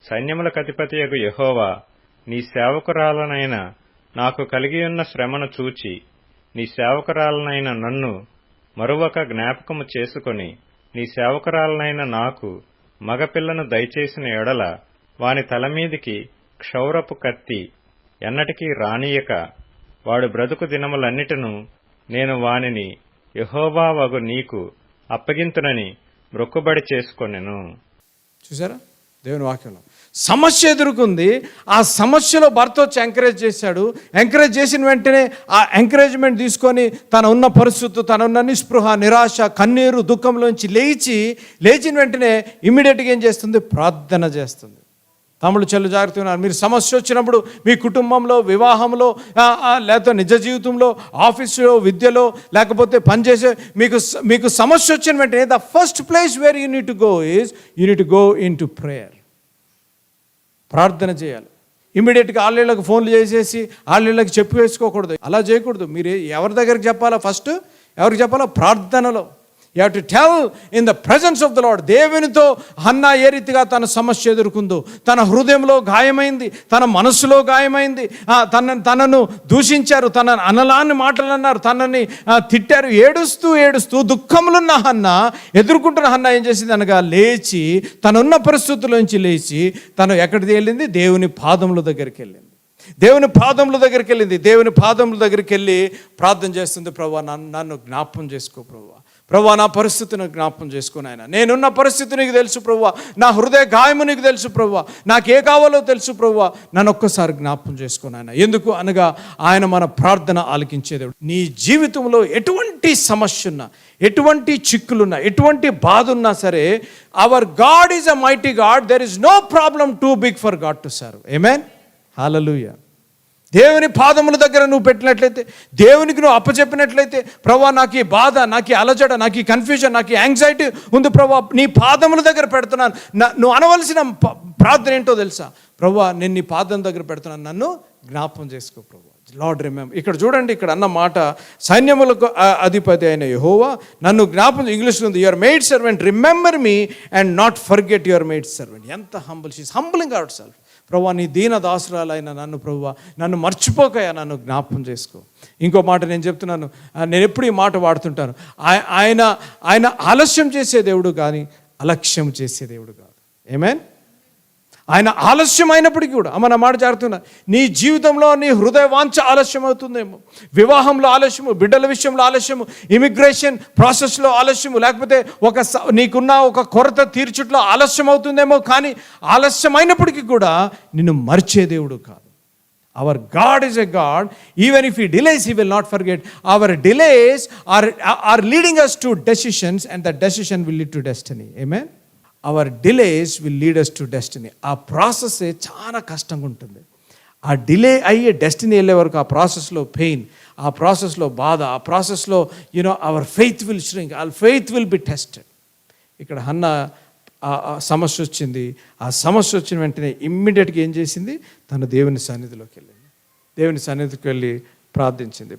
సైన్యములకధిపతియగు యెహోవా, నీ సేవకురాలనైన నాకు కలిగియున్న శ్రమను చూచి నీ సేవకురాలనైన నన్ను మరువక జ్ఞాపకము చేసుకొని నీ సేవకురాలనైన నాకు మగపిల్లను దయచేసిన ఎడల వాని తలమీదికి క్షౌరపు కత్తి ఎన్నటికీ రానియక వాడు బ్రతుకు దినములన్నిటను నేను వానిని యెహోవా వగు నీకు అప్పగింతునని మ్రొక్కుబడి చేసుకొనెను. చూసారా దేవుని వాక్యంలో సమస్య ఎదుర్కొంది. ఆ సమస్యలో భర్త వచ్చి ఎంకరేజ్ చేశాడు. ఎంకరేజ్ చేసిన వెంటనే ఆ ఎంకరేజ్మెంట్ తీసుకొని తన ఉన్న పరిస్థితి, తన ఉన్న నిస్పృహ, నిరాశ, కన్నీరు, దుఃఖంలోంచి లేచిన వెంటనే ఇమ్మీడియట్గా ఏం చేస్తుంది? ప్రార్థన చేస్తుంది. తమ్ముడు చెల్లు జాగ్రత్తగా ఉన్నారు. మీరు సమస్య వచ్చినప్పుడు మీ కుటుంబంలో, వివాహంలో, లేకపోతే నిజ జీవితంలో, ఆఫీసులో, విద్యలో, లేకపోతే పనిచేసే మీకు సమస్య వచ్చిన వెంటనే the first place where you need to go is you need to go in to prayer. ప్రార్థన చేయాలి. ఇమ్మీడియట్గా ఆళ్ళకి ఫోన్లు చేసేసి ఆళ్ళకి చెప్పి వేసుకోకూడదు. అలా చేయకూడదు. మీరు ఎవరి దగ్గరికి చెప్పాలా? ఫస్ట్ ఎవరికి చెప్పాలా? ప్రార్థనలో. You have to tell in the presence of the lord. దేవునితో హన్నా ఏ రీతిగా తన సమస్య ఎదుర్కొందో, తన హృదయంలో గాయమైంది, తన మనస్సులో గాయమైంది, తనను దూషించారు, తన అనలాని మాటలు అన్నారు, తనని తిట్టారు. ఏడుస్తూ దుఃఖములున్న హన్నా, ఎదుర్కొంటున్న హన్నా ఏం చేసింది అనగా లేచి, తనున్న పరిస్థితుల్లోంచి లేచి తను ఎక్కడికి వెళ్ళింది? దేవుని పాదముల దగ్గరికి వెళ్ళింది. దేవుని పాదముల దగ్గరికి వెళ్ళి ప్రార్థన చేస్తుంది. ప్రభువా, నన్ను జ్ఞాపకం చేసుకో ప్రభువా. ప్రభువా, నా పరిస్థితిని జ్ఞాపకం చేసుకుని ఆయన, నేనున్న పరిస్థితి నీకు తెలుసు ప్రభువా, నా హృదయ గాయము నీకు తెలుసు ప్రభువా, నాకే కావాలో తెలుసు ప్రభువా, నన్ను ఒక్కసారి జ్ఞాపకం చేసుకుని ఆయన. ఎందుకు అనగా ఆయన మన ప్రార్థన ఆలకించే దేవుడు. నీ జీవితంలో ఎటువంటి సమస్య ఉన్నా, ఎటువంటి చిక్కులున్నా, ఎటువంటి బాధ ఉన్నా సరే, our God is a mighty God. There is no problem too big for God to serve. Amen, hallelujah. దేవుని పాదముల దగ్గర నువ్వు పెట్టినట్లయితే, దేవునికి నువ్వు అప్పచెప్పినట్లయితే, ప్రభువా నాకు ఈ బాధ, నాకు ఈ అలజడ, నాకు ఈ కన్ఫ్యూజన్, నాకు ఈ యాంగ్జైటీ ఉంది ప్రభువా, నీ పాదముల దగ్గర పెడుతున్నాను. నువ్వు అనవలసిన ప్రార్థన ఏంటో తెలుసా? ప్రభువా, నేను నీ పాదం దగ్గర పెడుతున్నాను, నన్ను జ్ఞాపకం చేసుకో ప్రభువా. Lord remember. ఇక్కడ చూడండి, ఇక్కడ అన్న మాట, సైన్యములకు అధిపతి అయిన యెహోవా నన్ను జ్ఞాపకం. ఇంగ్లీష్లో ఉంది, your maid servant remember me and not forget your maid servant. ఎంత humble, she's humbling out self. ప్రభువా, నీ దీన దాసురాలైన నన్ను ప్రభువా, నన్ను మర్చిపోకయా, నన్ను జ్ఞాపకం చేసుకో. ఇంకో మాట నేను చెప్తున్నాను, నేను ఎప్పుడు ఈ మాట వాడుతుంటాను. ఆయన ఆలస్యం చేసే దేవుడు కానీ అలక్ష్యం చేసే దేవుడు కాదు. ఆమేన్. ఆయన ఆలస్యం అయినప్పటికీ కూడా, అమ్మ నా మాట జాగ్రత్తగా, నీ జీవితంలో నీ హృదయ వాంఛ ఆలస్యం అవుతుందేమో, వివాహంలో ఆలస్యము, బిడ్డల విషయంలో ఆలస్యము, ఇమిగ్రేషన్ ప్రాసెస్లో ఆలస్యము, లేకపోతే నీకున్న ఒక కొరత తీర్చుట్లో ఆలస్యం అవుతుందేమో. కానీ ఆలస్యం అయినప్పటికీ కూడా నిన్ను మర్చే దేవుడు కాదు. Our God is a God. Even if he delays, he will not forget. Our delays are leading us to decisions and the decision will lead to destiny. Amen. Our delays will lead us to destiny. ఆ process చాలా కష్టంగా ఉంటుంది. ఆ delay అయ్యే destiny వెళ్ళే వరకు ఆ ప్రాసెస్లో పెయిన్, ఆ ప్రాసెస్లో బాధ, ఆ ప్రాసెస్లో our faith will shrink, our faith will be tested. ఇక్కడ హన్నా సమస్య వచ్చింది. ఆ సమస్య వచ్చిన వెంటనే ఇమ్మీడియట్గా ఏం చేసింది? తను దేవుని సన్నిధిలోకి వెళ్ళింది. దేవుని సన్నిధికి వెళ్ళి ప్రార్థించింది.